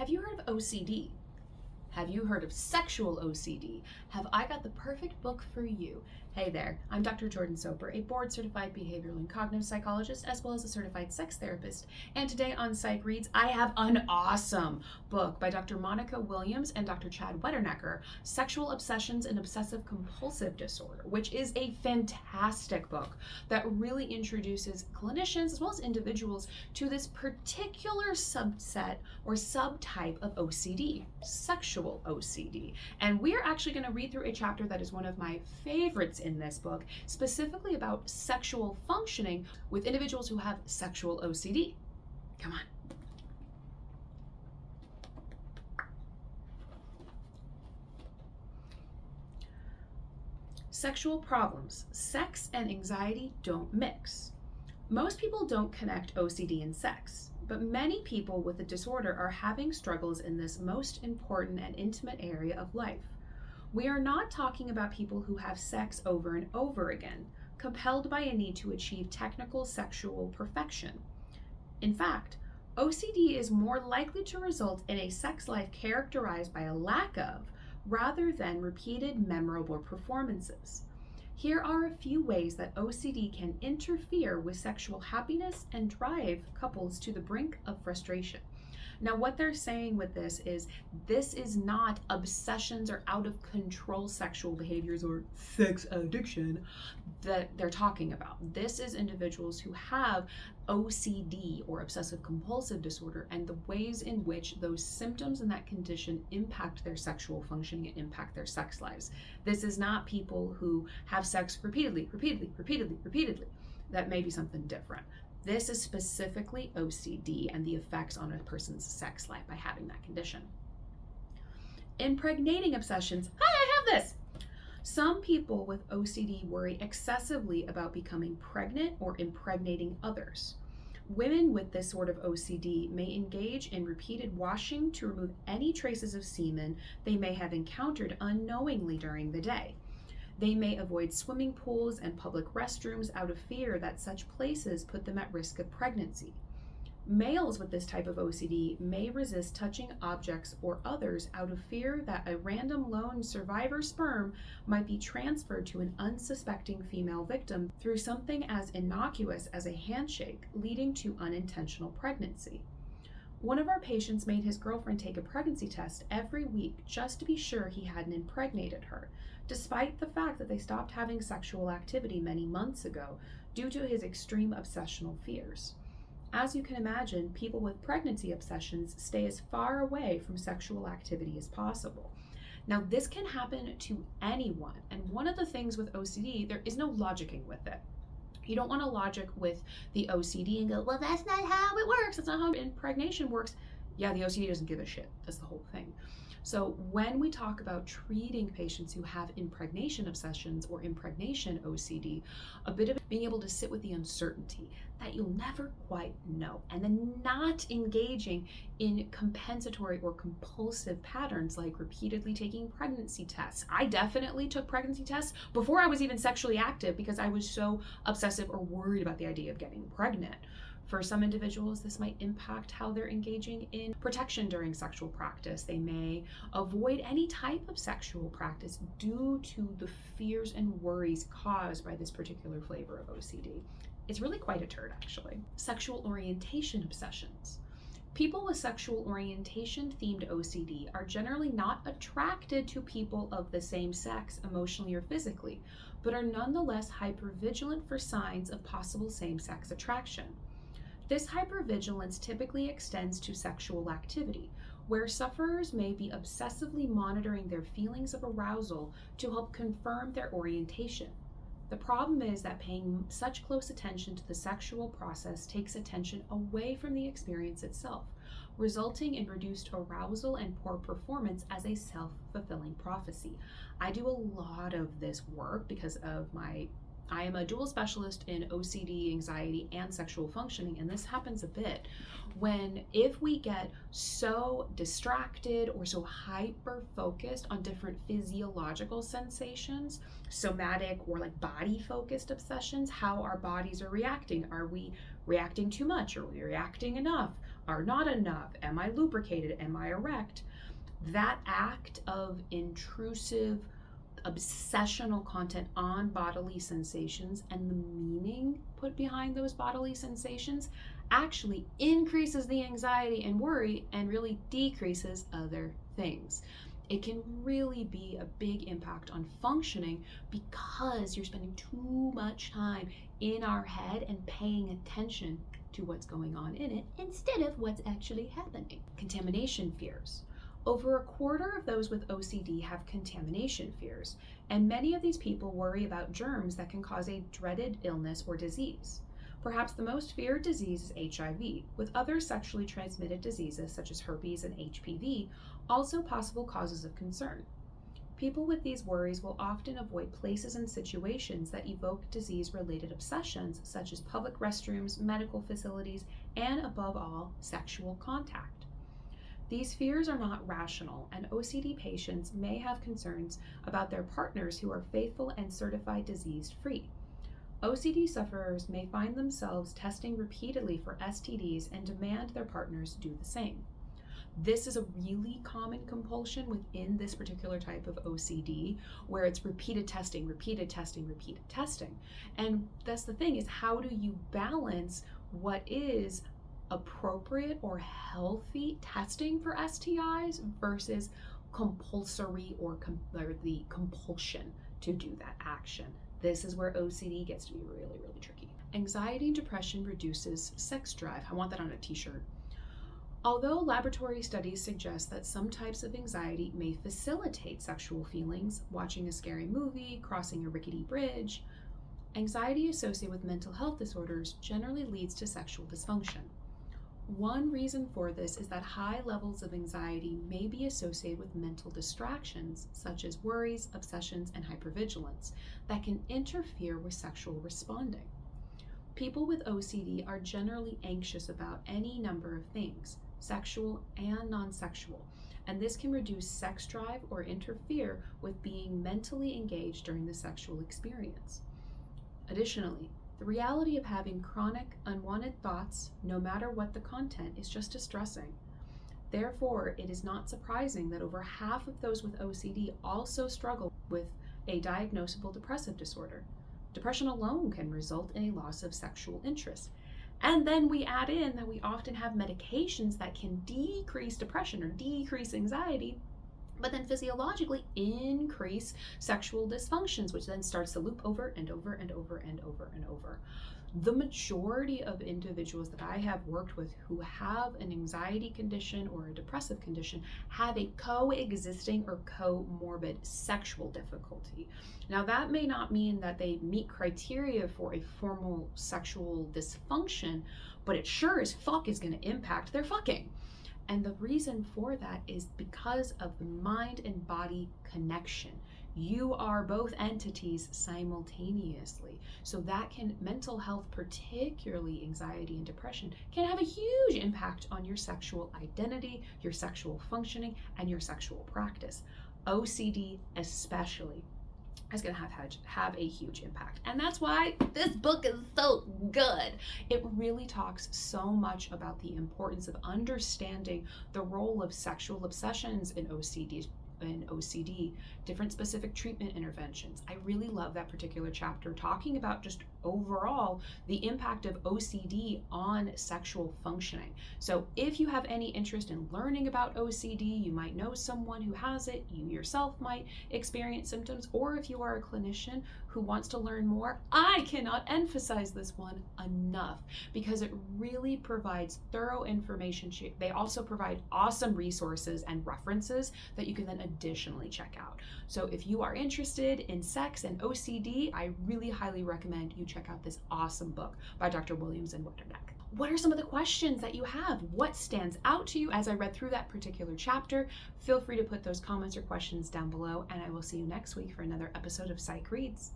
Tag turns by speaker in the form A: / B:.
A: Have you heard of OCD? Have you heard of sexual OCD? Have I got the perfect book for you? Hey there, I'm Dr. Jordan Soper, a board-certified behavioral and cognitive psychologist, as well as a certified sex therapist. And today on Psych Reads, I have an awesome book by Dr. Monnica Williams and Dr. Chad Wetternecker, Sexual Obsessions and Obsessive-Compulsive Disorder, which is a fantastic book that really introduces clinicians as well as individuals to this particular subset or subtype of OCD, sexual OCD. And we are actually going to read through a chapter that is one of my favorites in this book, specifically about sexual functioning with individuals who have sexual OCD. Come on. Sexual problems. Sex and anxiety don't mix. Most people don't connect OCD and sex, but many people with the disorder are having struggles in this most important and intimate area of life. We are not talking about people who have sex over and over again, compelled by a need to achieve technical sexual perfection. In fact, OCD is more likely to result in a sex life characterized by a lack of, rather than repeated memorable performances. Here are a few ways that OCD can interfere with sexual happiness and drive couples to the brink of frustration. Now, what they're saying with this is not obsessions or out of control sexual behaviors or sex addiction that they're talking about. This is individuals who have OCD or obsessive compulsive disorder and the ways in which those symptoms and that condition impact their sexual functioning and impact their sex lives. This is not people who have sex repeatedly. That may be something different. This is specifically OCD and the effects on a person's sex life by having that condition. Impregnating obsessions. Hi, I have this. Some people with OCD worry excessively about becoming pregnant or impregnating others. Women with this sort of OCD may engage in repeated washing to remove any traces of semen they may have encountered unknowingly during the day. They may avoid swimming pools and public restrooms out of fear that such places put them at risk of pregnancy. Males with this type of OCD may resist touching objects or others out of fear that a random lone survivor sperm might be transferred to an unsuspecting female victim through something as innocuous as a handshake, leading to unintentional pregnancy. One of our patients made his girlfriend take a pregnancy test every week just to be sure he hadn't impregnated her, despite the fact that they stopped having sexual activity many months ago due to his extreme obsessional fears. As you can imagine, people with pregnancy obsessions stay as far away from sexual activity as possible. Now, this can happen to anyone, and one of the things with OCD, there is no logicking with it. You don't want to logic with the OCD and go, well, that's not how it works. That's not how impregnation works. Yeah, the OCD doesn't give a shit. That's the whole thing. So when we talk about treating patients who have impregnation obsessions or impregnation OCD, a bit of being able to sit with the uncertainty that you'll never quite know, and then not engaging in compensatory or compulsive patterns like repeatedly taking pregnancy tests. I definitely took pregnancy tests before I was even sexually active because I was so obsessive or worried about the idea of getting pregnant. For some individuals, this might impact how they're engaging in protection during sexual practice. They may avoid any type of sexual practice due to the fears and worries caused by this particular flavor of OCD. It's really quite a turd, actually. Sexual orientation obsessions. People with sexual orientation-themed OCD are generally not attracted to people of the same sex emotionally or physically, but are nonetheless hypervigilant for signs of possible same-sex attraction. This hypervigilance typically extends to sexual activity, where sufferers may be obsessively monitoring their feelings of arousal to help confirm their orientation. The problem is that paying such close attention to the sexual process takes attention away from the experience itself, resulting in reduced arousal and poor performance as a self-fulfilling prophecy. I do a lot of this work because of I am a dual specialist in OCD, anxiety, and sexual functioning, and this happens a bit if we get so distracted or so hyper-focused on different physiological sensations, somatic or like body-focused obsessions, how our bodies are reacting. Are we reacting too much? Are we reacting enough? are not enough? Am I lubricated? Am I erect? That act of intrusive, obsessional content on bodily sensations and the meaning put behind those bodily sensations actually increases the anxiety and worry and really decreases other things. It can really be a big impact on functioning because you're spending too much time in our head and paying attention to what's going on in it instead of what's actually happening. Contamination fears. Over a quarter of those with OCD have contamination fears, and many of these people worry about germs that can cause a dreaded illness or disease. Perhaps the most feared disease is HIV, with other sexually transmitted diseases such as herpes and HPV also possible causes of concern. People with these worries will often avoid places and situations that evoke disease-related obsessions such as public restrooms, medical facilities, and above all, sexual contact. These fears are not rational, and OCD patients may have concerns about their partners who are faithful and certified disease-free. OCD sufferers may find themselves testing repeatedly for STDs and demand their partners do the same. This is a really common compulsion within this particular type of OCD, where it's repeated testing, repeated testing, repeated testing. And that's the thing, is how do you balance what is appropriate or healthy testing for STIs versus compulsory or the compulsion to do that action? This is where OCD gets to be really, really tricky. Anxiety and depression reduces sex drive. I want that on a t-shirt. Although laboratory studies suggest that some types of anxiety may facilitate sexual feelings, watching a scary movie, crossing a rickety bridge, anxiety associated with mental health disorders generally leads to sexual dysfunction. One reason for this is that high levels of anxiety may be associated with mental distractions, such as worries, obsessions, and hypervigilance, that can interfere with sexual responding. People with OCD are generally anxious about any number of things, sexual and non-sexual, and this can reduce sex drive or interfere with being mentally engaged during the sexual experience. Additionally, the reality of having chronic, unwanted thoughts, no matter what the content, is just distressing. Therefore, it is not surprising that over half of those with OCD also struggle with a diagnosable depressive disorder. Depression alone can result in a loss of sexual interest. And then we add in that we often have medications that can decrease depression or decrease anxiety, but then physiologically increase sexual dysfunctions, which then starts to loop over and over and over and over and over. The majority of individuals that I have worked with who have an anxiety condition or a depressive condition have a coexisting or comorbid sexual difficulty. Now, that may not mean that they meet criteria for a formal sexual dysfunction, but it sure as fuck is going to impact their fucking. And the reason for that is because of the mind and body connection. You are both entities simultaneously. So that can, mental health, particularly anxiety and depression, can have a huge impact on your sexual identity, your sexual functioning, and your sexual practice. OCD especially is going to have a huge impact. And that's why this book is so good. It really talks so much about the importance of understanding the role of sexual obsessions in OCD, different specific treatment interventions. I really love that particular chapter, talking about just overall the impact of OCD on sexual functioning. So if you have any interest in learning about OCD, you might know someone who has it, you yourself might experience symptoms, or if you are a clinician who wants to learn more, I cannot emphasize this one enough because it really provides thorough information. They also provide awesome resources and references that you can then additionally check out. So if you are interested in sex and OCD, I really highly recommend you check out this awesome book by Dr. Williams and Wetterneck. What are some of the questions that you have? What stands out to you as I read through that particular chapter? Feel free to put those comments or questions down below, and I will see you next week for another episode of Psych Reads.